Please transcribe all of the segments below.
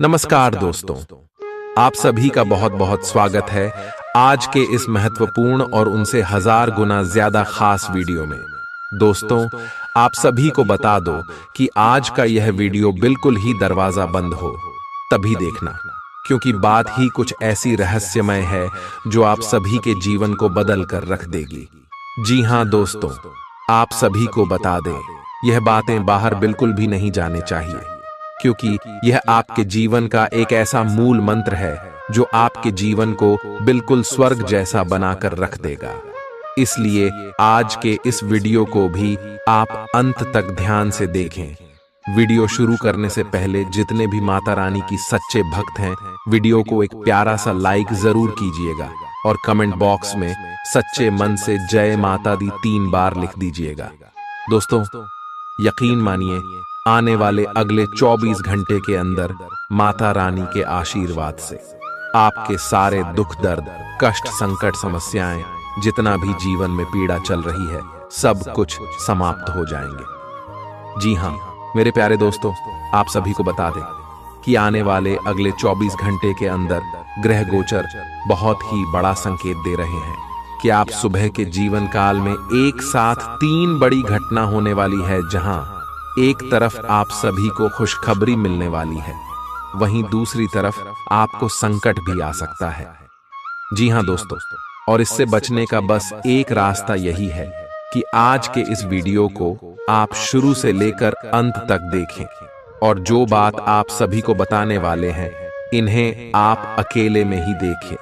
नमस्कार दोस्तों, आप सभी का बहुत बहुत स्वागत है आज के इस महत्वपूर्ण और उनसे 1000 गुना ज्यादा खास वीडियो में। दोस्तों, आप सभी को बता दो कि आज का यह वीडियो बिल्कुल ही दरवाजा बंद हो तभी देखना, क्योंकि बात ही कुछ ऐसी रहस्यमय है जो आप सभी के जीवन को बदल कर रख देगी। जी हाँ दोस्तों, आप सभी को बता दें, यह बातें बाहर बिल्कुल भी नहीं जाने चाहिए, क्योंकि यह आपके जीवन का एक ऐसा मूल मंत्र है जो आपके जीवन को बिल्कुल स्वर्ग जैसा बनाकर रख देगा। इसलिए आज के इस वीडियो को भी आप अंत तक ध्यान से देखें। वीडियो शुरू करने से पहले जितने भी माता रानी की सच्चे भक्त हैं, वीडियो को एक प्यारा सा लाइक जरूर कीजिएगा और कमेंट बॉक्स में सच्चे मन से जय माता दी 3 बार लिख दीजिएगा। दोस्तों, यकीन मानिए, आने वाले अगले 24 घंटे के अंदर माता रानी के आशीर्वाद से आपके सारे दुख दर्द, कष्ट, संकट, समस्याएं, जितना भी जीवन में पीड़ा चल रही है, सब कुछ समाप्त हो जाएंगे। जी हाँ मेरे प्यारे दोस्तों, आप सभी को बता दें कि आने वाले अगले 24 घंटे के अंदर ग्रह गोचर बहुत ही बड़ा संकेत दे रहे हैं कि आप सुबह के जीवन काल में एक साथ 3 बड़ी घटना होने वाली है। जहां एक तरफ आप सभी को खुशखबरी मिलने वाली है, वहीं दूसरी तरफ आपको संकट भी आ सकता है। जी हाँ दोस्तों, और इससे बचने का बस एक रास्ता यही है कि आज के इस वीडियो को आप शुरू से लेकर अंत तक देखें, और जो बात आप सभी को बताने वाले हैं, इन्हें आप अकेले में ही देखें।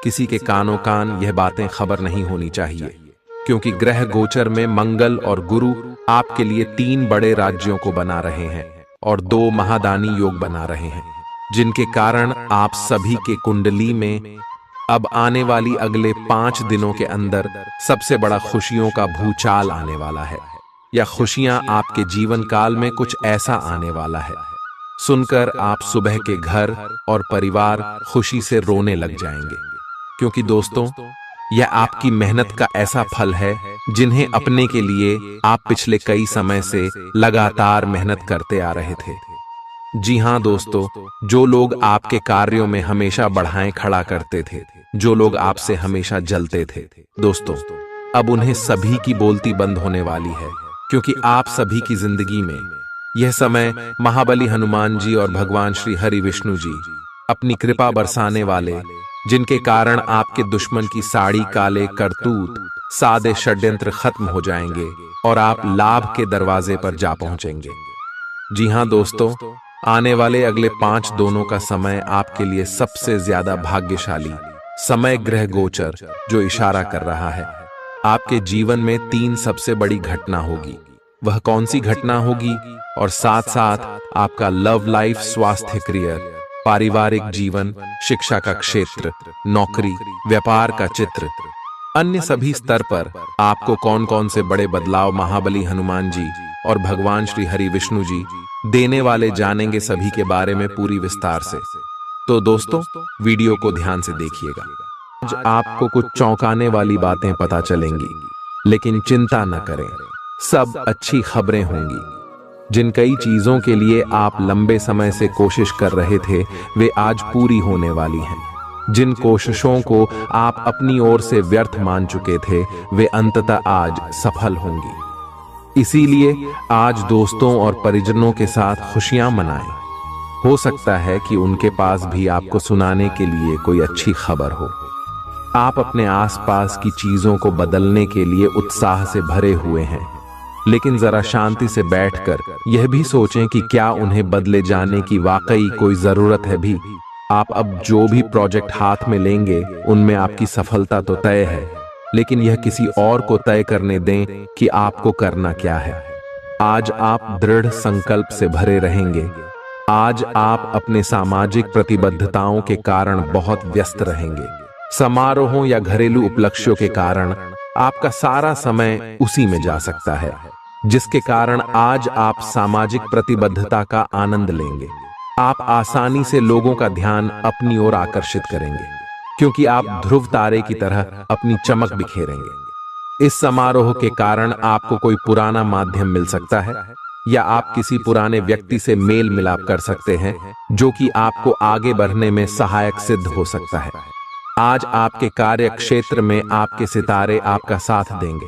किसी के कानों कान यह बातें खबर नहीं होनी चाहिए, क्योंकि ग्रह गोचर में मंगल और गुरु आपके लिए 3 बड़े राज्यों को बना रहे हैं और 2 महादानी योग बना रहे हैं, जिनके कारण आप सभी के कुंडली में अब आने वाली अगले 5 दिनों के अंदर सबसे बड़ा खुशियों का भूचाल आने वाला है, या खुशियां आपके जीवन काल में कुछ ऐसा आने वाला है सुनकर आप सुबह के घर और परिवार खुशी से रोने लग जाएंगे। क्योंकि दोस्तों, यह आपकी मेहनत का ऐसा फल है जिन्हें अपने के लिए आप पिछले कई समय से लगातार मेहनत करते आ रहे थे। जी हाँ दोस्तों, जो लोग आपके कार्यों में हमेशा बढ़ाएं खड़ा करते थे, जो लोग आपसे हमेशा जलते थे, दोस्तों अब उन्हें सभी की बोलती बंद होने वाली है, क्योंकि आप सभी की जिंदगी में यह समय महाबली हनुमान जी और भगवान श्री हरि विष्णु जी अपनी कृपा बरसाने वाले, जिनके कारण आपके दुश्मन की साड़ी, काले करतूत, सादे षड्यंत्र खत्म हो जाएंगे और आप लाभ के दरवाजे पर जा पहुंचेंगे। जी हां दोस्तों, आने वाले अगले 5 दिनों का समय आपके लिए सबसे ज्यादा भाग्यशाली समय ग्रह गोचर जो इशारा कर रहा है। आपके जीवन में 3 सबसे बड़ी घटना होगी। वह कौन सी घटना होगी, और साथ साथ आपका लव लाइफ, स्वास्थ्य, करियर, पारिवारिक जीवन, शिक्षा का क्षेत्र, नौकरी, व्यापार का चित्र, अन्य सभी स्तर पर आपको कौन कौन से बड़े बदलाव महाबली हनुमान जी और भगवान श्री हरि विष्णु जी देने वाले, जानेंगे सभी के बारे में पूरी विस्तार से। तो दोस्तों, वीडियो को ध्यान से देखिएगा। आज आपको कुछ चौंकाने वाली बातें पता चलेंगी, लेकिन चिंता न करें, सब अच्छी खबरें होंगी। जिन कई चीजों के लिए आप लंबे समय से कोशिश कर रहे थे, वे आज पूरी होने वाली हैं। जिन कोशिशों को आप अपनी ओर से व्यर्थ मान चुके थे, वे अंततः आज सफल होंगी। इसीलिए आज दोस्तों और परिजनों के साथ खुशियां मनाएं। हो सकता है कि उनके पास भी आपको सुनाने के लिए कोई अच्छी खबर हो। आप अपने आसपास की चीजों को बदलने के लिए उत्साह से भरे हुए हैं, लेकिन जरा शांति से बैठकर यह भी सोचें कि क्या उन्हें बदले जाने की वाकई कोई जरूरत है भी। आप अब जो भी प्रोजेक्ट हाथ में लेंगे, उनमें आपकी सफलता तो तय है, लेकिन यह किसी और को तय करने दें कि आपको करना क्या है। आज आप दृढ़ संकल्प से भरे रहेंगे। आज आप अपने सामाजिक प्रतिबद्धताओं के कारण बहुत व्यस्त रहेंगे। समारोहों या घरेलू उपलक्ष्यों के कारण आपका सारा समय उसी में जा सकता है, जिसके कारण आज आप सामाजिक प्रतिबद्धता का आनंद लेंगे। आप आसानी से लोगों का ध्यान अपनी ओर आकर्षित करेंगे, क्योंकि आप ध्रुव तारे की तरह अपनी चमक बिखेरेंगे। इस समारोह के कारण आपको कोई पुराना माध्यम मिल सकता है, या आप किसी पुराने व्यक्ति से मेल मिलाप कर सकते हैं जो कि आपको आगे बढ़ने में सहायक सिद्ध हो सकता है। आज आपके कार्य क्षेत्र में आपके सितारे आपका साथ देंगे।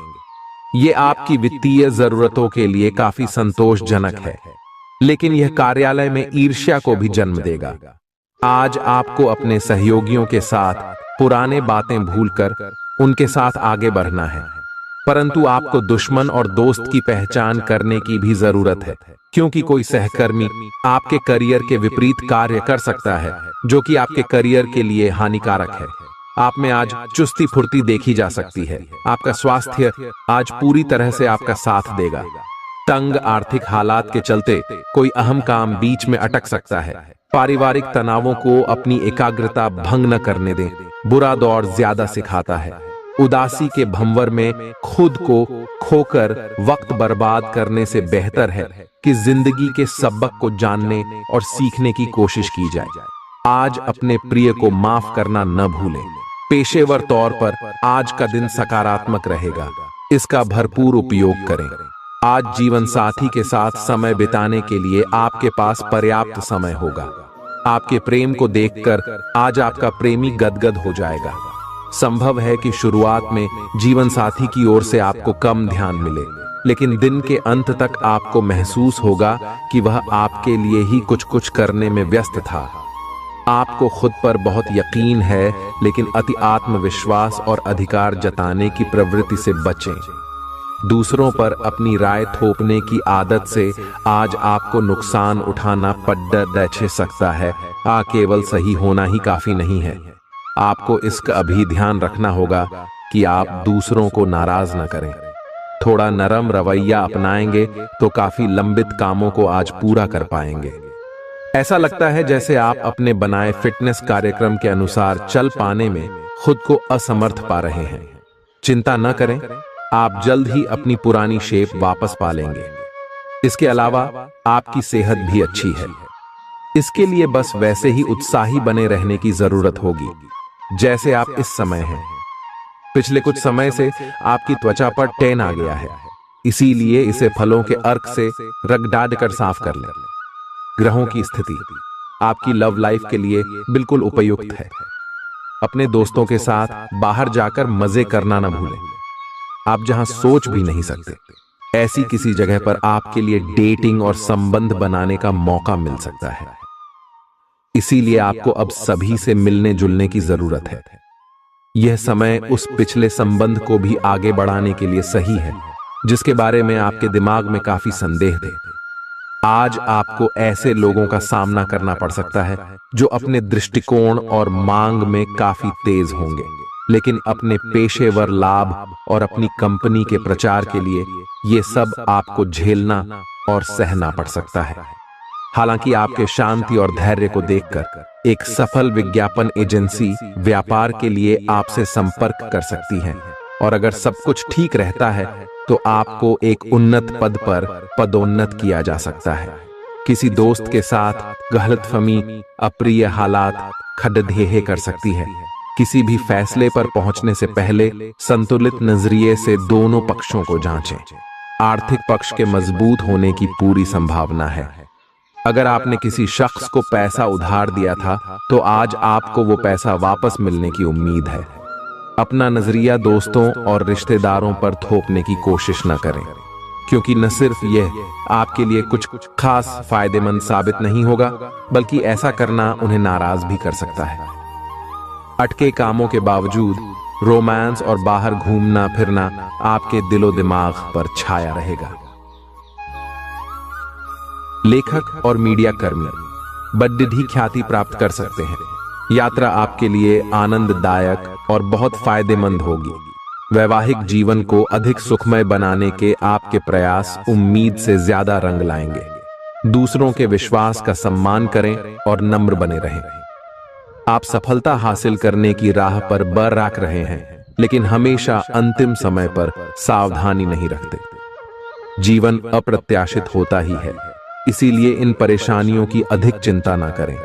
ये आपकी वित्तीय जरूरतों के लिए काफी संतोषजनक है, लेकिन यह कार्यालय में ईर्ष्या को भी जन्म देगा। आज आपको अपने सहयोगियों के साथ पुराने बातें भूलकर उनके साथ आगे बढ़ना है, परंतु आपको दुश्मन और दोस्त की पहचान करने की भी जरूरत है, क्योंकि कोई सहकर्मी आपके करियर के विपरीत कार्य कर सकता है जो कि आपके करियर के लिए हानिकारक है। आप में आज चुस्ती फुर्ती देखी जा सकती है। आपका स्वास्थ्य आज पूरी तरह से आपका साथ देगा। तंग आर्थिक हालात के चलते कोई अहम काम बीच में अटक सकता है। पारिवारिक तनावों को अपनी एकाग्रता भंग न करने दें। बुरा दौर ज्यादा सिखाता है। उदासी के भंवर में खुद को खोकर वक्त बर्बाद करने से बेहतर है कि जिंदगी के सबक को जानने और सीखने की कोशिश की जाए। आज अपने प्रिय को माफ करना न भूलें। पेशेवर तौर पर आज का दिन सकारात्मक रहेगा, इसका भरपूर उपयोग करें। आज जीवन साथी के साथ समय बिताने के लिए आपके पास पर्याप्त समय होगा। आपके प्रेम को देखकर आज आपका प्रेमी गदगद हो जाएगा। संभव है कि शुरुआत में जीवन साथी की ओर से आपको कम ध्यान मिले, लेकिन दिन के अंत तक आपको महसूस होगा कि वह आपके लिए ही कुछ करने में व्यस्त था। आपको खुद पर बहुत यकीन है, लेकिन अति आत्मविश्वास और अधिकार जताने की प्रवृत्ति से बचें। दूसरों पर अपनी राय थोपने की आदत से आज आपको नुकसान उठाना पड़ सकता है। केवल सही होना ही काफी नहीं है। आपको इसका अभी ध्यान रखना होगा कि आप दूसरों को नाराज न करें। थोड़ा नरम रवैया अपनाएंगे तो काफी लंबित कामों को आज पूरा कर पाएंगे। ऐसा लगता है जैसे आप अपने बनाए फिटनेस कार्यक्रम के अनुसार चल पाने में खुद को असमर्थ पा रहे हैं। चिंता न करें, आप जल्द ही अपनी पुरानी शेप वापस पा लेंगे। इसके अलावा आपकी सेहत भी अच्छी है। इसके लिए बस वैसे ही उत्साही बने रहने की जरूरत होगी जैसे आप इस समय हैं। पिछले कुछ समय से आपकी त्वचा पर टैन आ गया है, इसीलिए इसे फलों के अर्क से रगड़ कर साफ कर लें। ग्रहों की स्थिति आपकी लव लाइफ के लिए बिल्कुल उपयुक्त है। अपने दोस्तों के साथ बाहर जाकर मजे करना न भूलें। आप जहां सोच भी नहीं सकते, ऐसी किसी जगह पर आपके लिए डेटिंग और संबंध बनाने का मौका मिल सकता है। इसीलिए आपको अब सभी से मिलने जुलने की जरूरत है। यह समय उस पिछले संबंध को भी आगे बढ़ाने के लिए सही है जिसके बारे में आपके दिमाग में काफी संदेह थे। आज आपको ऐसे लोगों का सामना करना पड़ सकता है जो अपने दृष्टिकोण और मांग में काफी तेज होंगे, लेकिन अपने पेशेवर लाभ और अपनी कंपनी के प्रचार के लिए ये सब आपको झेलना और सहना पड़ सकता है। हालांकि आपके शांति और धैर्य को देखकर एक सफल विज्ञापन एजेंसी व्यापार के लिए आपसे संपर्क कर सकती है, और अगर सब कुछ ठीक रहता है तो आपको एक उन्नत पद पर पदोन्नत किया जा सकता है। किसी दोस्त के साथ गलतफहमी अप्रिय हालात खड़ेढे कर सकती है। किसी भी फैसले पर पहुंचने से पहले संतुलित नजरिए से दोनों पक्षों को जांचें। आर्थिक पक्ष के मजबूत होने की पूरी संभावना है। अगर आपने किसी शख्स को पैसा उधार दिया था तो आज आपको वो पैसा वापस मिलने की उम्मीद है। अपना नजरिया दोस्तों और रिश्तेदारों पर थोपने की कोशिश न करें, क्योंकि न सिर्फ यह आपके लिए कुछ खास फायदेमंद साबित नहीं होगा, बल्कि ऐसा करना उन्हें नाराज भी कर सकता है। अटके कामों के बावजूद रोमांस और बाहर घूमना फिरना आपके दिलो दिमाग पर छाया रहेगा। लेखक और मीडिया कर्मी बड़ी ख्याति प्राप्त कर सकते हैं। यात्रा आपके लिए आनंददायक और बहुत फायदेमंद होगी। वैवाहिक जीवन को अधिक सुखमय बनाने के आपके प्रयास उम्मीद से ज्यादा रंग लाएंगे। दूसरों के विश्वास का सम्मान करें और नम्र बने रहें। आप सफलता हासिल करने की राह पर बरकरार रहे हैं, लेकिन हमेशा अंतिम समय पर सावधानी नहीं रखते। जीवन अप्रत्याशित होता ही है, इसीलिए इन परेशानियों की अधिक चिंता ना करें।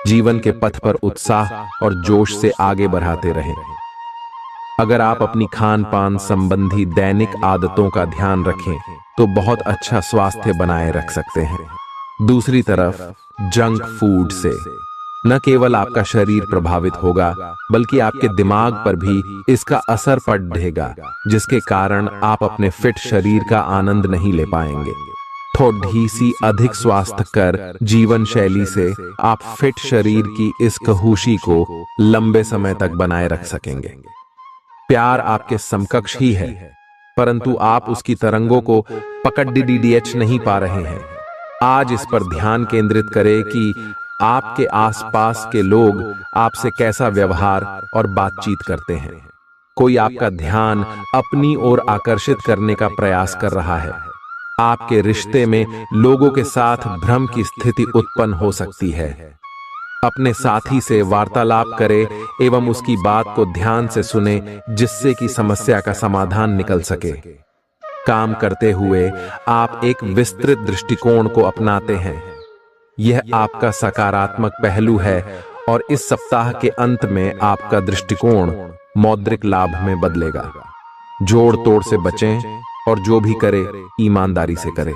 जीवन के पथ पर उत्साह और जोश से आगे बढ़ाते रहें। अगर आप अपनी खान पान संबंधी दैनिक आदतों का ध्यान रखें तो बहुत अच्छा स्वास्थ्य बनाए रख सकते हैं। दूसरी तरफ जंक फूड से न केवल आपका शरीर प्रभावित होगा, बल्कि आपके दिमाग पर भी इसका असर पड़ेगा, जिसके कारण आप अपने फिट शरीर का आनंद नहीं ले पाएंगे। थोड़ी सी अधिक स्वास्थ्यकर जीवन शैली से आप फिट शरीर की इस खुशी को लंबे समय तक बनाए रख सकेंगे। प्यार आपके समकक्ष ही है, परंतु आप उसकी तरंगों को पकड़ नहीं पा रहे हैं। आज इस पर ध्यान केंद्रित करें कि आपके आसपास के लोग आपसे कैसा व्यवहार और बातचीत करते हैं। कोई आपका ध्यान अपनी ओर आकर्षित करने का प्रयास कर रहा है। आपके रिश्ते में लोगों के साथ भ्रम की स्थिति उत्पन्न हो सकती है। अपने साथी से वार्तालाप करें एवं उसकी बात को ध्यान से सुने, जिससे कि समस्या का समाधान निकल सके। काम करते हुए आप एक विस्तृत दृष्टिकोण को अपनाते हैं। यह आपका सकारात्मक पहलू है और इस सप्ताह के अंत में आपका दृष्टिकोण मौद्रिक लाभ में बदलेगा। जोड़ तोड़ से बचें और जो भी करे ईमानदारी से करें।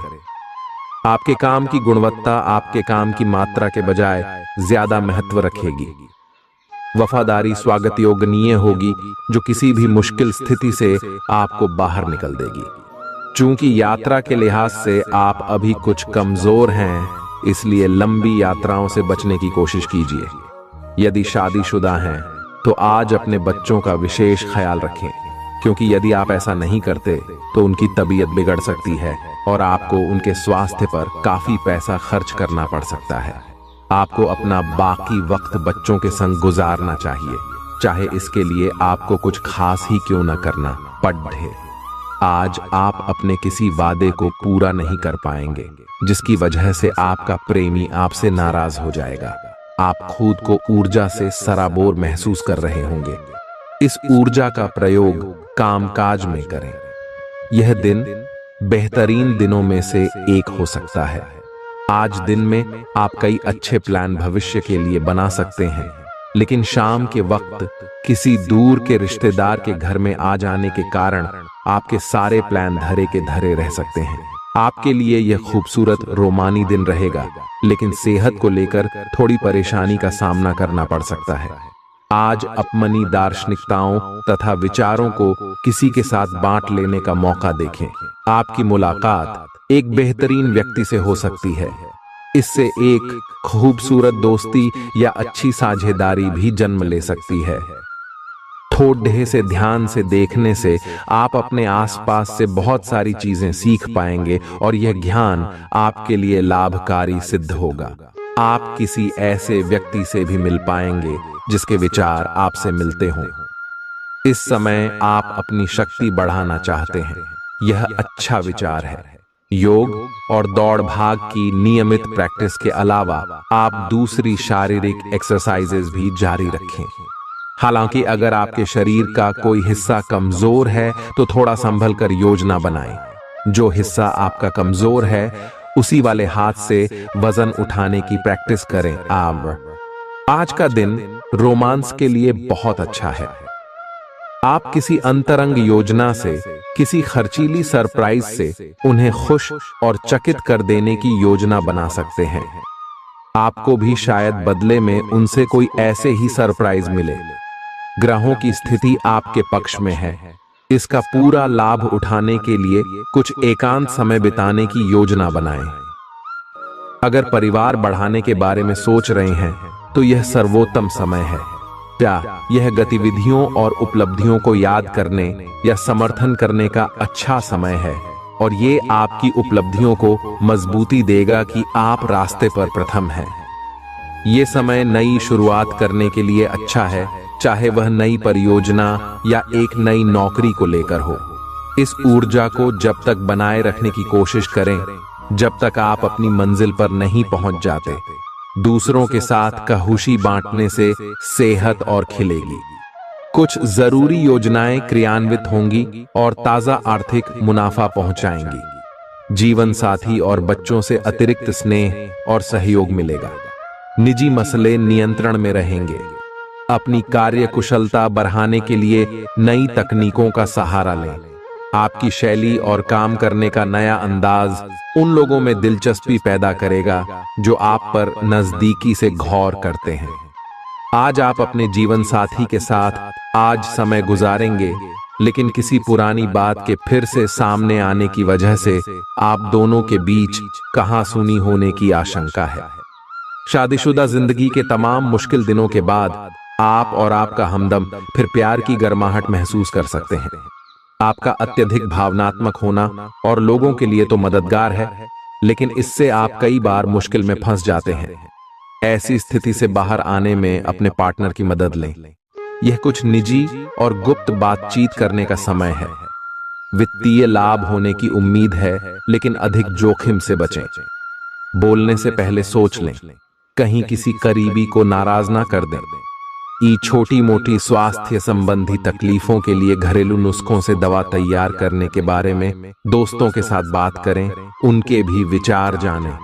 आपके काम की गुणवत्ता आपके काम की मात्रा के बजाय ज्यादा महत्व रखेगी। वफादारी स्वागत योग्य होगी, जो किसी भी मुश्किल स्थिति से आपको बाहर निकल देगी। चूंकि यात्रा के लिहाज से आप अभी कुछ कमजोर हैं, इसलिए लंबी यात्राओं से बचने की कोशिश कीजिए। यदि शादीशुदा हैं तो आज अपने बच्चों का विशेष ख्याल रखें, क्योंकि यदि आप ऐसा नहीं करते तो उनकी तबीयत बिगड़ सकती है और आपको उनके स्वास्थ्य पर काफी पैसा खर्च करना पड़ सकता है। आपको अपना बाकी वक्त बच्चों के संग गुजारना चाहिए, चाहे इसके लिए आपको कुछ खास ही क्यों न करना पड़े। आज आप अपने किसी वादे को पूरा नहीं कर पाएंगे, जिसकी वजह से आपका प्रेमी आपसे नाराज हो जाएगा। आप खुद को ऊर्जा से सराबोर महसूस कर रहे होंगे। इस ऊर्जा का प्रयोग कामकाज में करें। यह दिन बेहतरीन दिनों में से एक हो सकता है। आज दिन में आप कई अच्छे प्लान भविष्य के लिए बना सकते हैं, लेकिन शाम के वक्त किसी दूर के रिश्तेदार के घर में आ जाने के कारण आपके सारे प्लान धरे के धरे रह सकते हैं। आपके लिए यह खूबसूरत रोमानी दिन रहेगा, लेकिन सेहत को लेकर थोड़ी परेशानी का सामना करना पड़ सकता है। आज अपनी दार्शनिकताओं तथा विचारों को किसी के साथ बांट लेने का मौका देखें। आपकी मुलाकात एक बेहतरीन व्यक्ति से हो सकती है। इससे एक खूबसूरत दोस्ती या अच्छी साझेदारी भी जन्म ले सकती है। थोड़े से ध्यान से देखने से आप अपने आसपास से बहुत सारी चीजें सीख पाएंगे और यह ज्ञान आपके लिए लाभकारी सिद्ध होगा। आप किसी ऐसे व्यक्ति से भी मिल पाएंगे जिसके विचार आपसे मिलते हों। इस समय आप अपनी शक्ति बढ़ाना चाहते हैं, यह अच्छा विचार है। योग और दौड़ भाग की नियमित प्रैक्टिस के अलावा आप दूसरी शारीरिक एक्सरसाइजेज भी जारी रखें। हालांकि अगर आपके शरीर का कोई हिस्सा कमजोर है तो थोड़ा संभल कर योजना बनाएं। जो हिस्सा आपका कमजोर है उसी वाले हाथ से वजन उठाने की प्रैक्टिस करें। आज का दिन रोमांस के लिए बहुत अच्छा है। आप किसी अंतरंग योजना से, किसी खर्चीली सरप्राइज से उन्हें खुश और चकित कर देने की योजना बना सकते हैं। आपको भी शायद बदले में उनसे कोई ऐसे ही सरप्राइज मिले। ग्रहों की स्थिति आपके पक्ष में है। इसका पूरा लाभ उठाने के लिए कुछ एकांत समय बिताने की योजना बनाएं। अगर परिवार बढ़ाने के बारे में सोच रहे हैं तो यह सर्वोत्तम समय है। क्या यह गतिविधियों और उपलब्धियों को याद करने या समर्थन करने का अच्छा समय है, और ये आपकी उपलब्धियों को मजबूती देगा कि आप रास्ते पर प्रथम हैं। ये समय नई शुरुआत करने के लिए अच्छा है, चाहे वह नई परियोजना या एक नई नौकरी को लेकर हो। इस ऊर्जा को जब तक बनाए रखने की कोशिश करें जब तक आप अपनी मंजिल पर नहीं पहुंच जाते। दूसरों के साथ खुशी बांटने से सेहत और खिलेगी। कुछ जरूरी योजनाएं क्रियान्वित होंगी और ताजा आर्थिक मुनाफा पहुंचाएंगी। जीवन साथी और बच्चों से अतिरिक्त स्नेह और सहयोग मिलेगा। निजी मसले नियंत्रण में रहेंगे। अपनी कार्य कुशलता बढ़ाने के लिए नई तकनीकों का सहारा लें। आपकी शैली और काम करने का नया अंदाज उन लोगों में दिलचस्पी पैदा करेगा जो आप पर नजदीकी से गौर करते हैं। आज आप अपने जीवन साथी के साथ आज समय गुजारेंगे, लेकिन किसी पुरानी बात के फिर से सामने आने की वजह से आप दोनों के बीच कहासुनी होने की आशंका है। शादीशुदा जिंदगी के तमाम मुश्किल दिनों के बाद आप और आपका हमदम फिर प्यार की गर्माहट महसूस कर सकते हैं। आपका अत्यधिक भावनात्मक होना और लोगों के लिए तो मददगार है, लेकिन इससे आप कई बार मुश्किल में फंस जाते हैं। ऐसी स्थिति से बाहर आने में अपने पार्टनर की मदद लें। यह कुछ निजी और गुप्त बातचीत करने का समय है। वित्तीय लाभ होने की उम्मीद है, लेकिन अधिक जोखिम से बचें। बोलने से पहले सोच लें, कहीं किसी करीबी को नाराज ना कर दें। छोटी मोटी स्वास्थ्य संबंधी तकलीफों के लिए घरेलू नुस्खों से दवा तैयार करने के बारे में दोस्तों के साथ बात करें, उनके भी विचार जानें।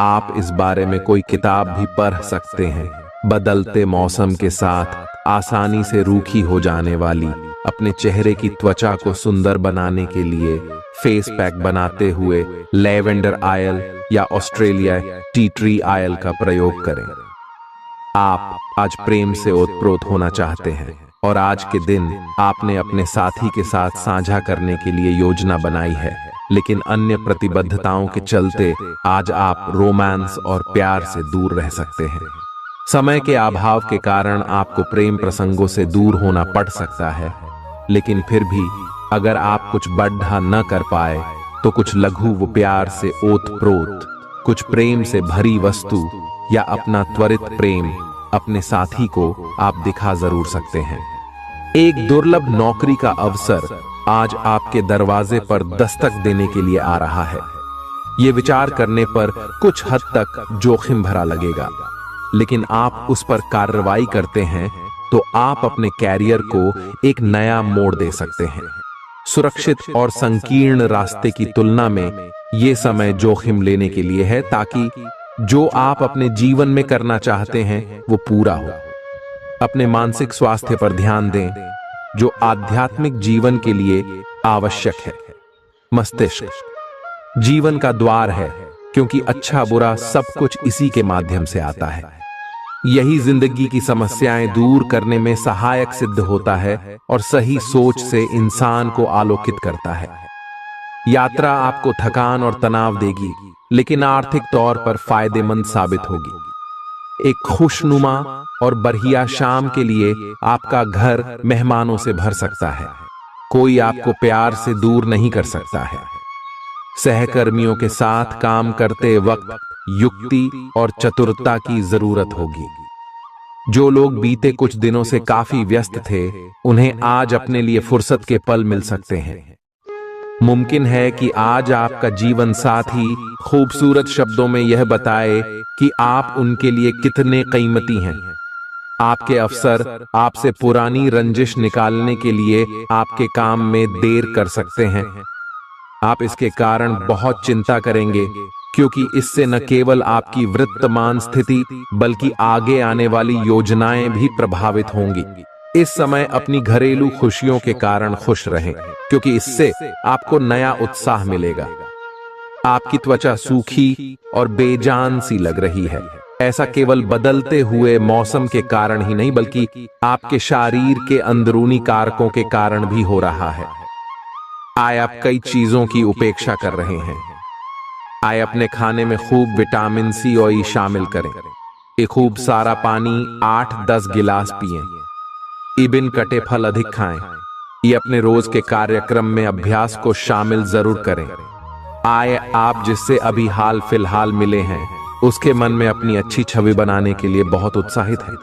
आप इस बारे में कोई किताब भी पढ़ सकते हैं। बदलते मौसम के साथ आसानी से रूखी हो जाने वाली अपने चेहरे की त्वचा को सुंदर बनाने के लिए फेस पैक बनाते हुए लैवेंडर ऑयल या ऑस्ट्रेलिया टी ट्री ऑयल का प्रयोग करें। आप आज प्रेम से ओतप्रोत होना चाहते हैं और आज के दिन आपने अपने साथी के साथ साझा करने के लिए योजना बनाई है, लेकिन अन्य प्रतिबद्धताओं के चलते आज आप रोमांस और प्यार से दूर रह सकते हैं। समय के अभाव के कारण आपको प्रेम प्रसंगों से दूर होना पड़ सकता है, लेकिन फिर भी अगर आप कुछ बड़ा न कर पाए तो कुछ लघु व प्यार से ओतप्रोत, कुछ प्रेम से भरी वस्तु या अपना त्वरित प्रेम अपने साथी को आप दिखा जरूर सकते हैं। एक दुर्लभ नौकरी का अवसर आज आपके दरवाजे पर दस्तक देने के लिए आ रहा है। ये विचार करने पर कुछ हद तक जोखिम भरा लगेगा, लेकिन आप उस पर कार्रवाई करते हैं तो आप अपने कैरियर को एक नया मोड़ दे सकते हैं। सुरक्षित और संकीर्ण रास्ते की तुलना में ये समय जोखिम लेने के लिए है, ताकि जो आप अपने जीवन में करना चाहते हैं वो पूरा हो। अपने मानसिक स्वास्थ्य पर ध्यान दें, जो आध्यात्मिक जीवन के लिए आवश्यक है। मस्तिष्क जीवन का द्वार है, क्योंकि अच्छा बुरा सब कुछ इसी के माध्यम से आता है। यही जिंदगी की समस्याएं दूर करने में सहायक सिद्ध होता है और सही सोच से इंसान को आलोकित करता है। यात्रा आपको थकान और तनाव देगी, लेकिन आर्थिक तौर पर फायदेमंद साबित होगी। एक खुशनुमा और बढ़िया शाम के लिए आपका घर मेहमानों से भर सकता है। कोई आपको प्यार से दूर नहीं कर सकता है। सहकर्मियों के साथ काम करते वक्त युक्ति और चतुरता की जरूरत होगी। जो लोग बीते कुछ दिनों से काफी व्यस्त थे, उन्हें आज अपने लिए फुर्सत के पल मिल सकते हैं। मुमकिन है कि आज आपका जीवन साथी खूबसूरत शब्दों में यह बताए कि आप उनके लिए कितने कीमती हैं। आपके अफसर आपसे पुरानी रंजिश निकालने के लिए आपके काम में देर कर सकते हैं। आप इसके कारण बहुत चिंता करेंगे, क्योंकि इससे न केवल आपकी वर्तमान स्थिति बल्कि आगे आने वाली योजनाएं भी प्रभावित होंगी। इस समय अपनी घरेलू खुशियों के कारण खुश रहें, क्योंकि इससे आपको नया उत्साह मिलेगा। आपकी त्वचा सूखी और बेजान सी लग रही है। ऐसा केवल बदलते हुए मौसम के कारण ही नहीं, बल्कि आपके शरीर के अंदरूनी कारकों के कारण भी हो रहा है। आए आप कई चीजों की उपेक्षा कर रहे हैं। आए अपने खाने में खूब विटामिन सी और ई शामिल करें। एक खूब सारा पानी 8-10 गिलास पिएं। इबिन कटे फल अधिक खाएं। ये अपने रोज के कार्यक्रम में अभ्यास को शामिल जरूर करें। आए आप जिससे अभी हाल फिलहाल मिले हैं, उसके मन में अपनी अच्छी छवि बनाने के लिए बहुत उत्साहित है,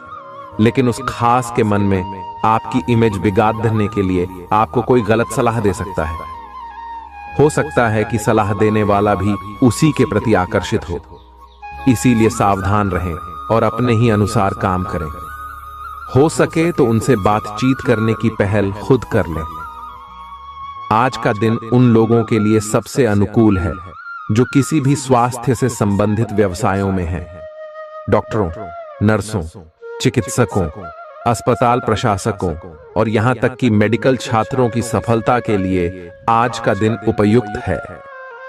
लेकिन उस खास के मन में आपकी इमेज बिगाड़ने के लिए आपको कोई गलत सलाह दे सकता है। हो सकता है कि सलाह देने वाला भी उसी के प्रति आकर्षित हो। इसीलिए सावधान रहें और अपने ही अनुसार काम करें। हो सके तो उनसे बातचीत करने की पहल खुद कर लें। आज का दिन उन लोगों के लिए सबसे अनुकूल है जो किसी भी स्वास्थ्य से संबंधित व्यवसायों में हैं। डॉक्टरों, नर्सों, चिकित्सकों, अस्पताल प्रशासकों, और यहाँ तक कि मेडिकल छात्रों की सफलता के लिए आज का दिन उपयुक्त है।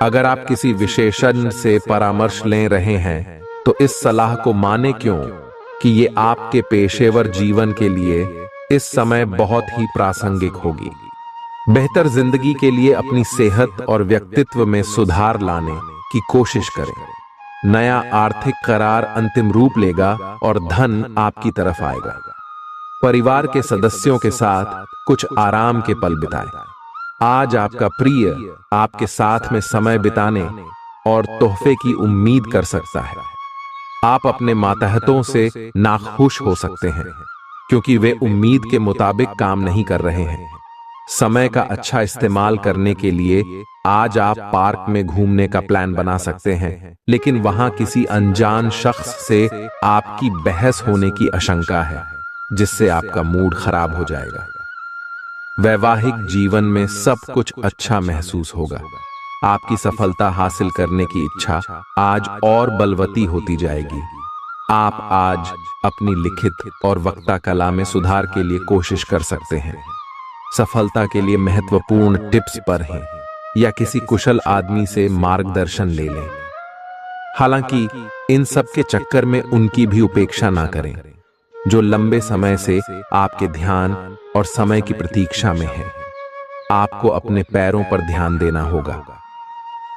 अगर आप किसी विशेषज्ञ से परामर्श ले रहे हैं तो इस सलाह को माने क्यों कि ये आपके पेशेवर जीवन के लिए इस समय बहुत ही प्रासंगिक होगी। बेहतर जिंदगी के लिए अपनी सेहत और व्यक्तित्व में सुधार लाने की कोशिश करें। नया आर्थिक करार अंतिम रूप लेगा और धन आपकी तरफ आएगा। परिवार के सदस्यों के साथ कुछ आराम के पल बिताएं। आज आपका प्रिय आपके साथ में समय बिताने और तोहफे की उम्मीद कर सकता है। आप अपने मातहतों से नाखुश हो सकते हैं क्योंकि वे उम्मीद के मुताबिक काम नहीं कर रहे हैं। समय का अच्छा इस्तेमाल करने के लिए आज आप पार्क में घूमने का प्लान बना सकते हैं, लेकिन वहां किसी अनजान शख्स से आपकी बहस होने की आशंका है, जिससे आपका मूड खराब हो जाएगा। वैवाहिक जीवन में सब कुछ अच्छा महसूस होगा। आपकी सफलता हासिल करने की इच्छा आज और बलवती होती जाएगी। आप आज अपनी लिखित और वक्ता कला में सुधार के लिए कोशिश कर सकते हैं। सफलता के लिए महत्वपूर्ण टिप्स पर हैं या किसी कुशल आदमी से मार्गदर्शन ले लें। हालांकि इन सब के चक्कर में उनकी भी उपेक्षा ना करें जो लंबे समय से आपके ध्यान और समय की प्रतीक्षा में है। आपको अपने पैरों पर ध्यान देना होगा।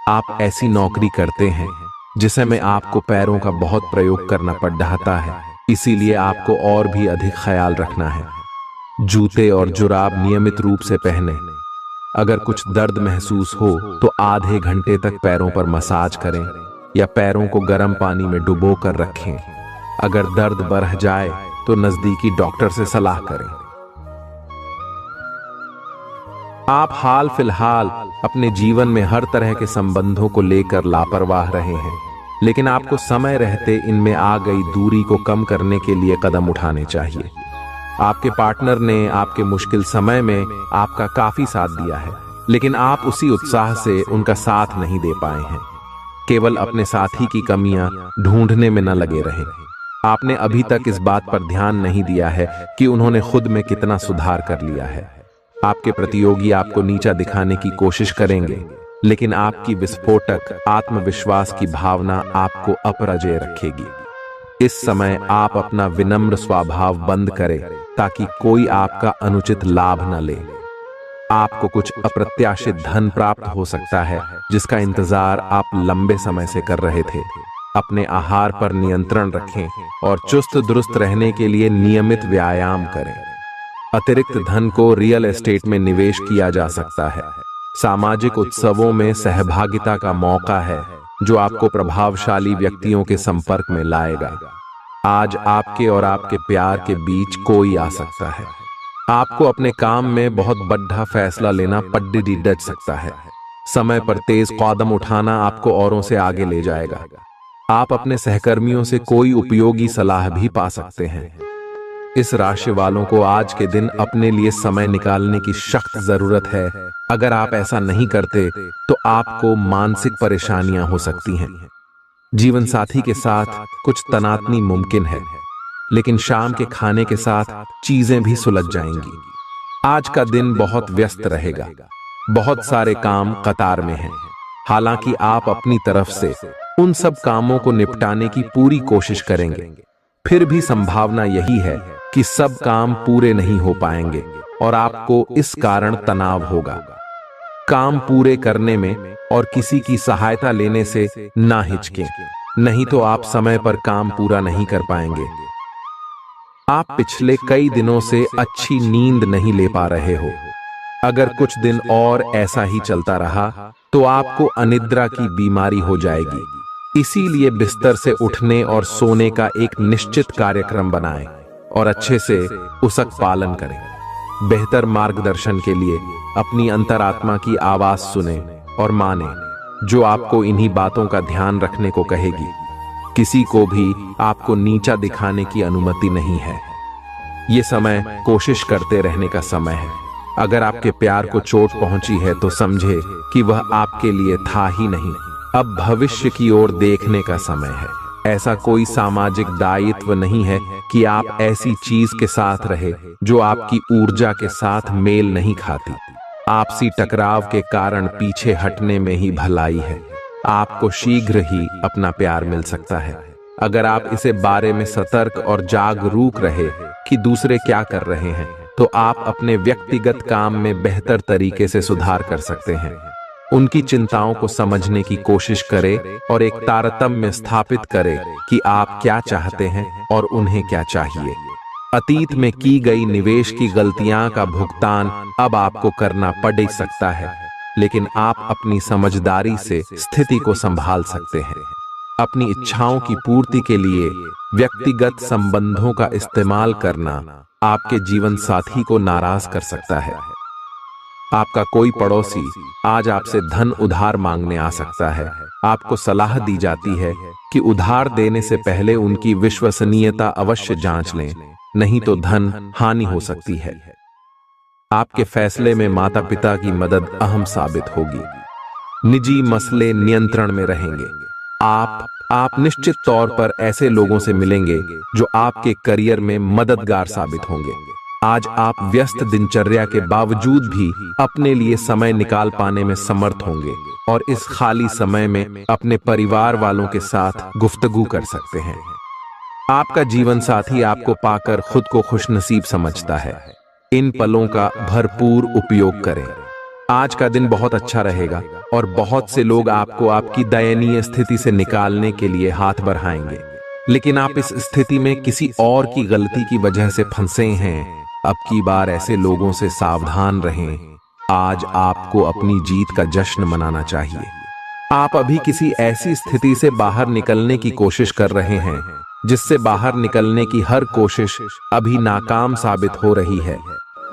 आप ऐसी नौकरी करते हैं जिसे में आपको पैरों का बहुत प्रयोग करना पड़ रहा है, इसीलिए आपको और भी अधिक ख्याल रखना है। जूते और जुराब नियमित रूप से पहने। अगर कुछ दर्द महसूस हो तो आधे घंटे तक पैरों पर मसाज करें या पैरों को गर्म पानी में डुबो कर रखें। अगर दर्द बढ़ जाए तो नजदीकी डॉक्टर से सलाह करें। आप हाल फिलहाल अपने जीवन में हर तरह के संबंधों को लेकर लापरवाह रहे हैं, लेकिन आपको समय रहते इनमें आ गई दूरी को कम करने के लिए कदम उठाने चाहिए। आपके पार्टनर ने आपके मुश्किल समय में आपका काफी साथ दिया है, लेकिन आप उसी उत्साह से उनका साथ नहीं दे पाए हैं। केवल अपने साथी की कमियां ढूंढने में न लगे रहें। आपने अभी तक इस बात पर ध्यान नहीं दिया है कि उन्होंने खुद में कितना सुधार कर लिया है। आपके प्रतियोगी आपको नीचा दिखाने की कोशिश करेंगे, लेकिन आपकी विस्फोटक आत्मविश्वास की भावना आपको अपराजय रखेगी। इस समय आप अपना विनम्र स्वभाव बंद करें ताकि कोई आपका अनुचित लाभ न ले। आपको कुछ अप्रत्याशित धन प्राप्त हो सकता है जिसका इंतजार आप लंबे समय से कर रहे थे। अपने आहार पर नियंत्रण रखें और चुस्त दुरुस्त रहने के लिए नियमित व्यायाम करें। अतिरिक्त धन को रियल एस्टेट में निवेश किया जा सकता है। सामाजिक उत्सवों में सहभागिता का मौका है जो आपको प्रभावशाली व्यक्तियों के संपर्क में लाएगा। आज आपके और आपके प्यार के बीच कोई आ सकता है। आपको अपने काम में बहुत बड़ा फैसला लेना पड्डी डच सकता है। समय पर तेज कदम उठाना आपको औरों से आगे ले जाएगा। आप अपने सहकर्मियों से कोई उपयोगी सलाह भी पा सकते हैं। इस राशि वालों को आज के दिन अपने लिए समय निकालने की सख्त जरूरत है। अगर आप ऐसा नहीं करते तो आपको मानसिक परेशानियां हो सकती हैं। जीवन साथी के साथ कुछ तनातनी मुमकिन है, लेकिन शाम के खाने के साथ चीजें भी सुलझ जाएंगी। आज का दिन बहुत व्यस्त रहेगा। बहुत सारे काम कतार में हैं। हालांकि आप अपनी तरफ से उन सब कामों को निपटाने की पूरी कोशिश करेंगे, फिर भी संभावना यही है कि सब काम पूरे नहीं हो पाएंगे और आपको इस कारण तनाव होगा। काम पूरे करने में और किसी की सहायता लेने से ना हिचकें, नहीं तो आप समय पर काम पूरा नहीं कर पाएंगे। आप पिछले कई दिनों से अच्छी नींद नहीं ले पा रहे हो। अगर कुछ दिन और ऐसा ही चलता रहा तो आपको अनिद्रा की बीमारी हो जाएगी। इसीलिए बिस्तर से उठने और सोने का एक निश्चित कार्यक्रम बनाएं और अच्छे से उसका पालन करें। बेहतर मार्गदर्शन के लिए अपनी अंतरात्मा की आवाज सुने और माने, जो आपको इन्हीं बातों का ध्यान रखने को कहेगी। किसी को भी आपको नीचा दिखाने की अनुमति नहीं है। ये समय कोशिश करते रहने का समय है। अगर आपके प्यार को चोट पहुंची है तो समझे कि वह आपके लिए था ही नहीं, अब भविष्य की ओर देखने का समय है। ऐसा कोई सामाजिक दायित्व नहीं है कि आप ऐसी चीज के साथ रहे जो आपकी ऊर्जा के साथ मेल नहीं खाती। आपसी टकराव के कारण पीछे हटने में ही भलाई है। आपको शीघ्र ही अपना प्यार मिल सकता है अगर आप इसे बारे में सतर्क और जागरूक रहे कि दूसरे क्या कर रहे हैं, तो आप अपने व्यक्तिगत काम में बेहतर तरीके से सुधार कर सकते हैं। उनकी चिंताओं को समझने की कोशिश करें और एक तारतम्य स्थापित करें कि आप क्या चाहते हैं और उन्हें क्या चाहिए। अतीत में की गई निवेश की गलतियां का भुगतान अब आपको करना पड़ सकता है, लेकिन आप अपनी समझदारी से स्थिति को संभाल सकते हैं। अपनी इच्छाओं की पूर्ति के लिए व्यक्तिगत संबंधों का इस्तेमाल करना आपके जीवन साथी को नाराज कर सकता है। आपका कोई पड़ोसी आज आपसे धन उधार मांगने आ सकता है। आपको सलाह दी जाती है कि उधार देने से पहले उनकी विश्वसनीयता अवश्य जांच लें, नहीं तो धन हानि हो सकती है। आपके फैसले में माता पिता की मदद अहम साबित होगी। निजी मसले नियंत्रण में रहेंगे। आप निश्चित तौर पर ऐसे लोगों से मिलेंगे जो आपके करियर में मददगार साबित होंगे। आज आप व्यस्त दिनचर्या के बावजूद भी अपने लिए समय निकाल पाने में समर्थ होंगे और इस खाली समय में अपने परिवार वालों के साथ गुफ्तगू कर सकते हैं। आपका जीवन साथी आपको पाकर खुद को खुशनसीब समझता है। इन पलों का भरपूर उपयोग करें। आज का दिन बहुत अच्छा रहेगा और बहुत से लोग आपको आपकी दयनीय स्थिति से निकालने के लिए हाथ बढ़ाएंगे, लेकिन आप इस स्थिति में किसी और की गलती की वजह से फंसे हैं। अब की बार ऐसे लोगों से सावधान रहें। आज आपको अपनी जीत का जश्न मनाना चाहिए। आप अभी किसी ऐसी स्थिति से बाहर निकलने की कोशिश कर रहे हैं जिससे बाहर निकलने की हर कोशिश अभी नाकाम साबित हो रही है,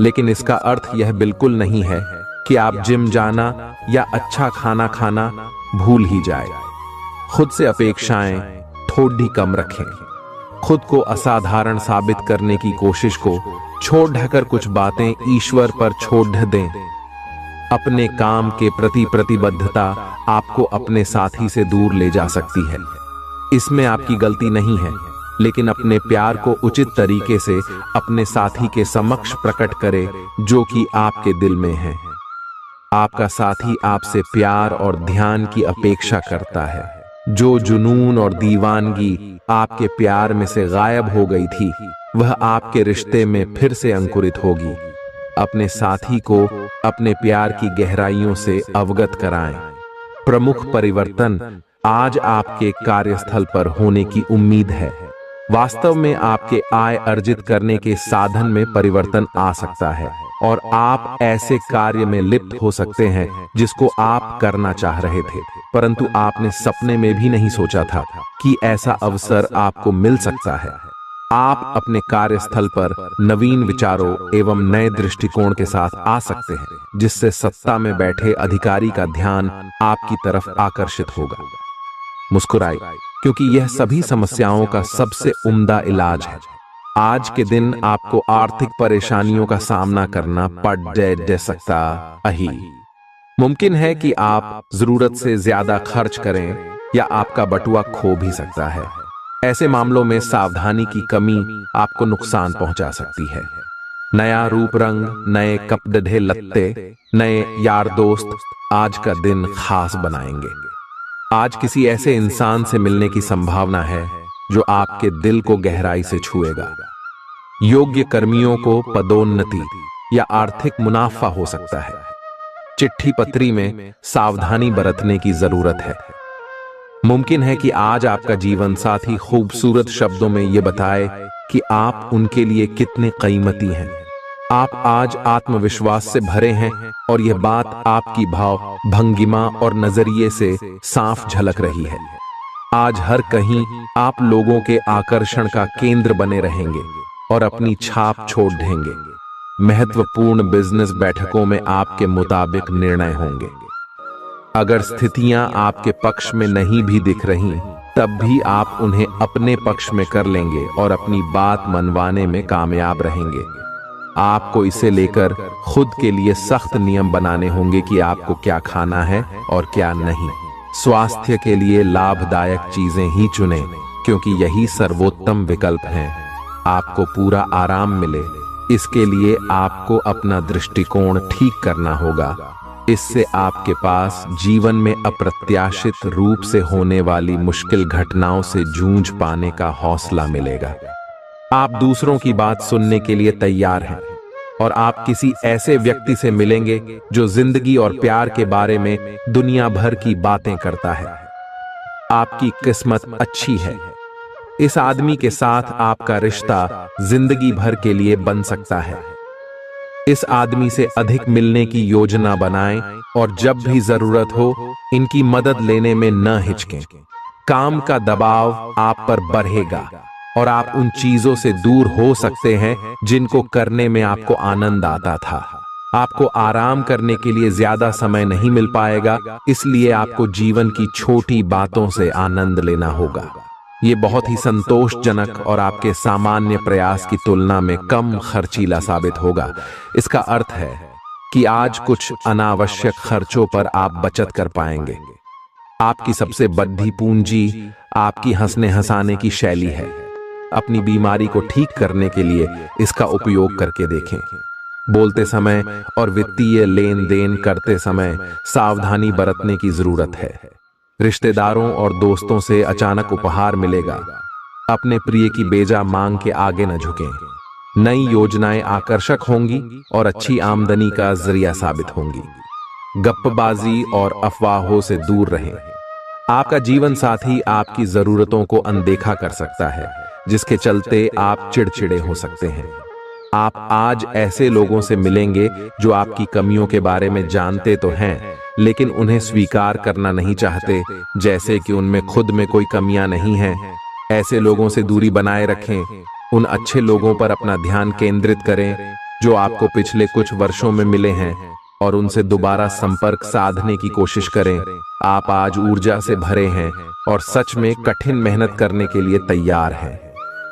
लेकिन इसका अर्थ यह बिल्कुल नहीं है कि आप जिम जाना या अच्छा खाना खाना भूल ही जाए। खुद से अपेक्षाएं थोड़ी कम रखें। खुद को असाधारण साबित करने की कोशिश को छोड़ ढकर कुछ बातें ईश्वर पर छोड़ दें। अपने काम के प्रति प्रतिबद्धता आपको अपने साथी से दूर ले जा सकती है। इसमें आपकी गलती नहीं है, लेकिन अपने प्यार को उचित तरीके से अपने साथी के समक्ष प्रकट करें जो कि आपके दिल में है। आपका साथी आपसे प्यार और ध्यान की अपेक्षा करता है। जो जुनून और दीवानगी आपके प्यार में से गायब हो गई थी, वह आपके रिश्ते में फिर से अंकुरित होगी। अपने साथी को अपने प्यार की गहराइयों से अवगत कराएं। प्रमुख परिवर्तन आज आपके कार्यस्थल पर होने की उम्मीद है। वास्तव में आपके आय अर्जित करने के साधन में परिवर्तन आ सकता है और आप ऐसे कार्य में लिप्त हो सकते हैं जिसको आप करना चाह रहे थे, परंतु आपने सपने में भी नहीं सोचा था कि ऐसा अवसर आपको मिल सकता है। आप अपने कार्यस्थल पर नवीन विचारों एवं नए दृष्टिकोण के साथ आ सकते हैं, जिससे सत्ता में बैठे अधिकारी का ध्यान आपकी तरफ आकर्षित होगा। मुस्कुराएं, क्योंकि यह सभी समस्याओं का सबसे उम्दा इलाज है। आज के दिन आपको आर्थिक परेशानियों का सामना करना पड़ सकता है। मुमकिन है कि आप जरूरत से ज्यादा खर्च करें या आपका बटुआ खो भी सकता है। ऐसे मामलों में सावधानी की कमी आपको नुकसान पहुंचा सकती है। नया रूप रंग, नए कपड़े लत्ते, नए यार दोस्त आज का दिन खास बनाएंगे। आज किसी ऐसे इंसान से मिलने की संभावना है जो आपके दिल को गहराई से छुएगा। योग्य कर्मियों को पदोन्नति या आर्थिक मुनाफा हो सकता है। चिट्ठी पत्री में सावधानी बरतने की जरूरत है। मुमकिन है कि आज आपका जीवन साथी खूबसूरत शब्दों में यह बताए कि आप उनके लिए कितने कीमती हैं। आप आज आत्मविश्वास से भरे हैं और यह बात आपकी भाव भंगिमा और नजरिए से साफ झलक रही है। आज हर कहीं आप लोगों के आकर्षण का केंद्र बने रहेंगे और अपनी छाप छोड़ देंगे। महत्वपूर्ण बिजनेस बैठकों में आपके मुताबिक निर्णय होंगे। अगर स्थितियां आपके पक्ष में नहीं भी दिख रही, तब भी आप उन्हें अपने पक्ष में कर लेंगे और अपनी बात मनवाने में कामयाब रहेंगे। आपको इसे लेकर खुद के लिए सख्त नियम बनाने होंगे कि आपको क्या खाना है और क्या नहीं। स्वास्थ्य के लिए लाभदायक चीजें ही चुनें। क्योंकि यही सर्वोत्तम विकल्प है। आपको पूरा आराम मिले, इसके लिए आपको अपना दृष्टिकोण ठीक करना होगा। इससे आपके पास जीवन में अप्रत्याशित रूप से होने वाली मुश्किल घटनाओं से जूझ पाने का हौसला मिलेगा। आप दूसरों की बात सुनने के लिए तैयार हैं और आप किसी ऐसे व्यक्ति से मिलेंगे जो जिंदगी और प्यार के बारे में दुनिया भर की बातें करता है। आपकी किस्मत अच्छी है। इस आदमी के साथ आपका रिश्ता जिंदगी भर के लिए बन सकता है। इस आदमी से अधिक मिलने की योजना बनाएं और जब भी जरूरत हो इनकी मदद लेने में न हिचकें। काम का दबाव आप पर बढ़ेगा और आप उन चीजों से दूर हो सकते हैं जिनको करने में आपको आनंद आता था। आपको आराम करने के लिए ज्यादा समय नहीं मिल पाएगा, इसलिए आपको जीवन की छोटी बातों से आनंद लेना होगा। ये बहुत ही संतोषजनक और आपके सामान्य प्रयास की तुलना में कम खर्चीला साबित होगा। इसका अर्थ है कि आज कुछ अनावश्यक खर्चों पर आप बचत कर पाएंगे। आपकी सबसे बड़ी पूंजी आपकी हंसने हंसाने की शैली है। अपनी बीमारी को ठीक करने के लिए इसका उपयोग करके देखें। बोलते समय और वित्तीय लेन देन करते समय सावधानी बरतने की जरूरत है। रिश्तेदारों और दोस्तों से अचानक उपहार मिलेगा। अपने प्रिय की बेजा मांग के आगे न झुकें। नई योजनाएं आकर्षक होंगी और अच्छी आमदनी का जरिया साबित होंगी। गप्पबाजी और अफवाहों से दूर रहें। आपका जीवन साथी आपकी जरूरतों को अनदेखा कर सकता है, जिसके चलते आप चिड़चिड़े हो सकते हैं। आप आज ऐसे लोगों से मिलेंगे जो आपकी कमियों के बारे में जानते तो हैं, लेकिन उन्हें स्वीकार करना नहीं चाहते, जैसे कि उनमें खुद में कोई कमियां नहीं हैं। ऐसे लोगों से दूरी बनाए रखें। उन अच्छे लोगों पर अपना ध्यान केंद्रित करें जो आपको पिछले कुछ वर्षों में मिले हैं और उनसे दोबारा संपर्क साधने की कोशिश करें। आप आज ऊर्जा से भरे हैं और सच में कठिन मेहनत करने के लिए तैयार हैं।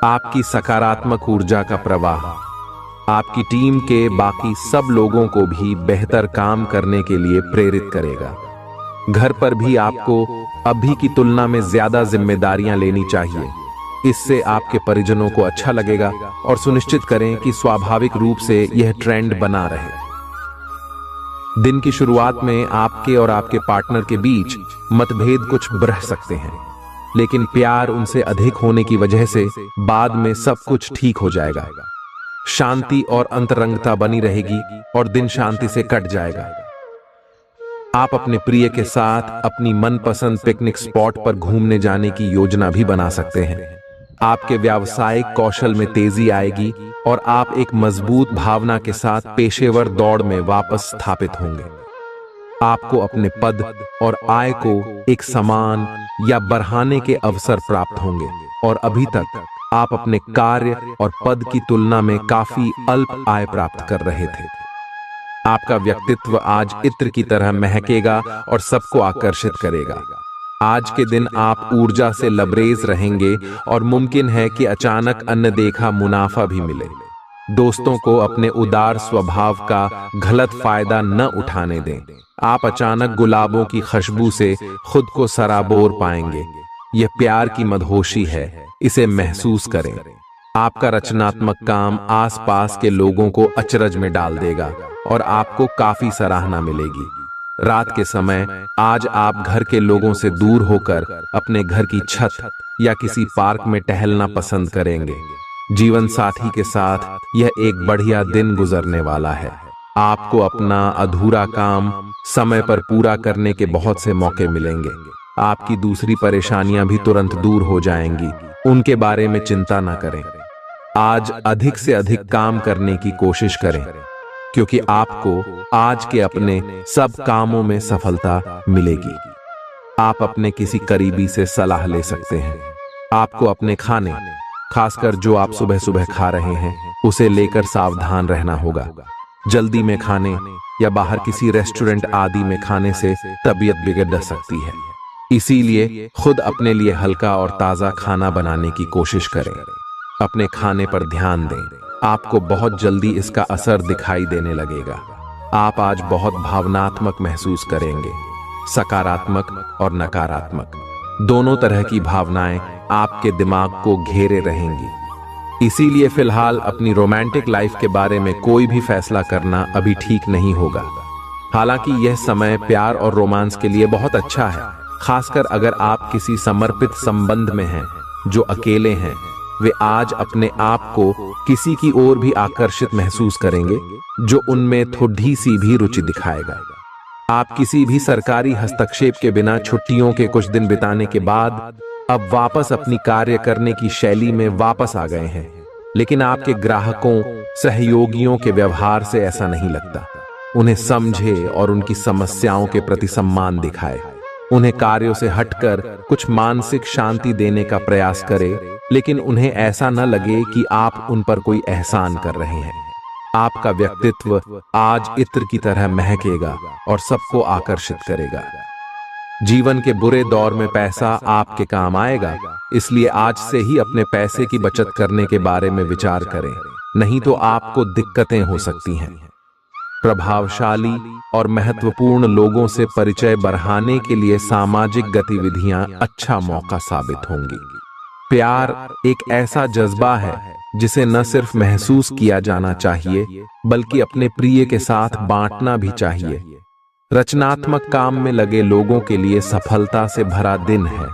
आपकी सकारात्मक ऊर्जा का प्रवाह आपकी टीम के बाकी सब लोगों को भी बेहतर काम करने के लिए प्रेरित करेगा। घर पर भी आपको अभी की तुलना में ज्यादा जिम्मेदारियां लेनी चाहिए। इससे आपके परिजनों को अच्छा लगेगा और सुनिश्चित करें कि स्वाभाविक रूप से यह ट्रेंड बना रहे। दिन की शुरुआत में आपके और आपके पार्टनर के बीच मतभेद कुछ बढ़ सकते हैं, लेकिन प्यार उनसे अधिक होने की वजह से बाद में सब कुछ ठीक हो जाएगा। शांति और अंतरंगता बनी रहेगी और दिन शांति से कट जाएगा। आप अपने प्रिय के साथ अपनी मनपसंद पिकनिक स्पॉट पर घूमने जाने की योजना भी बना सकते हैं। आपके व्यावसायिक कौशल में तेजी आएगी और आप एक मजबूत भावना के साथ पेशेवर दौड़ में वापस स्थापित होंगे। आपको अपने पद और आय को एक समान या बढ़ाने के अवसर प्राप्त होंगे और अभी तक आप अपने कार्य और पद की तुलना में काफी अल्प आय प्राप्त कर रहे थे। आपका व्यक्तित्व आज इत्र की तरह महकेगा और सबको आकर्षित करेगा। आज के दिन आप ऊर्जा से लबरेज रहेंगे और मुमकिन है कि अचानक अनदेखा मुनाफा भी मिले। दोस्तों को अपने उदार स्वभाव का गलत फायदा न उठाने दें। आप अचानक गुलाबों की खुशबू से खुद को सराबोर पाएंगे। यह प्यार की मदहोशी है, इसे महसूस करें। आपका रचनात्मक काम आसपास के लोगों को अचरज में डाल देगा और आपको काफी सराहना मिलेगी। रात के समय आज आप घर के लोगों से दूर होकर अपने घर की छत या किसी पार्क में टहलना पसंद करेंगे। जीवन साथी के साथ यह एक बढ़िया दिन गुजरने वाला है। आपको अपना अधूरा काम समय पर पूरा करने के बहुत से मौके मिलेंगे। आपकी दूसरी परेशानियां भी तुरंत दूर हो जाएंगी, उनके बारे में चिंता न करें। आज अधिक से अधिक काम करने की कोशिश करें, क्योंकि आपको आज के अपने सब कामों में सफलता मिलेगी। आप अपने किसी करीबी से सलाह ले सकते हैं। आपको अपने खाने, खासकर जो आप सुबह सुबह खा रहे हैं, उसे लेकर सावधान रहना होगा। जल्दी में खाने या बाहर किसी रेस्टोरेंट आदि में खाने से तबीयत बिगड़ सकती है। इसीलिए खुद अपने लिए हल्का और ताज़ा खाना बनाने की कोशिश करें। अपने खाने पर ध्यान दें, आपको बहुत जल्दी इसका असर दिखाई देने लगेगा। आप आज बहुत भावनात्मक महसूस करेंगे। सकारात्मक और नकारात्मक दोनों तरह की भावनाएं आपके दिमाग को घेरे रहेंगी। इसीलिए फिलहाल अपनी रोमांटिक लाइफ के बारे में कोई भी फैसला करना अभी ठीक नहीं होगा। हालांकि यह समय प्यार और रोमांस के लिए बहुत अच्छा है, खासकर अगर आप किसी समर्पित संबंध में हैं। जो अकेले हैं वे आज अपने आप को किसी की ओर भी आकर्षित महसूस करेंगे जो उनमें थोड़ी सी भी रुचि दिखाएगा। आप किसी भी सरकारी हस्तक्षेप के बिना छुट्टियों के कुछ दिन बिताने के बाद अब वापस अपनी कार्य करने की शैली में वापस आ गए हैं। लेकिन आपके ग्राहकों, सहयोगियों के व्यवहार से ऐसा नहीं लगता। उन्हें समझे और उनकी समस्याओं के प्रति सम्मान दिखाए। उन्हें कार्यों से हटकर कुछ मानसिक शांति देने का प्रयास करें, लेकिन उन्हें ऐसा न लगे कि आप उन पर कोई एहसान कर रहे हैं। आपका व्यक्तित्व आज इत्र की तरह महकेगा और सबको आकर्षित करेगा। जीवन के बुरे दौर में पैसा आपके काम आएगा, इसलिए आज से ही अपने पैसे की बचत करने के बारे में विचार करें, नहीं तो आपको दिक्कतें हो सकती हैं। प्रभावशाली और महत्वपूर्ण लोगों से परिचय बढ़ाने के लिए सामाजिक गतिविधियां अच्छा मौका साबित होंगी। प्यार एक ऐसा जज्बा है जिसे न सिर्फ महसूस किया जाना चाहिए बल्कि अपने प्रिय के साथ बांटना भी चाहिए। रचनात्मक काम में लगे लोगों के लिए सफलता से भरा दिन है।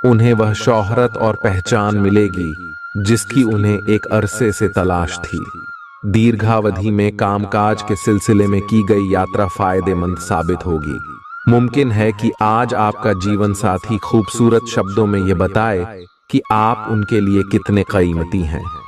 उन्हें वह शोहरत और पहचान मिलेगी जिसकी उन्हें एक अरसे से तलाश थी। दीर्घावधि में कामकाज के सिलसिले में की गई यात्रा फायदेमंद साबित होगी। मुमकिन है कि आज आपका जीवन साथी खूबसूरत शब्दों में यह बताए कि आप उनके लिए कितने कीमती हैं।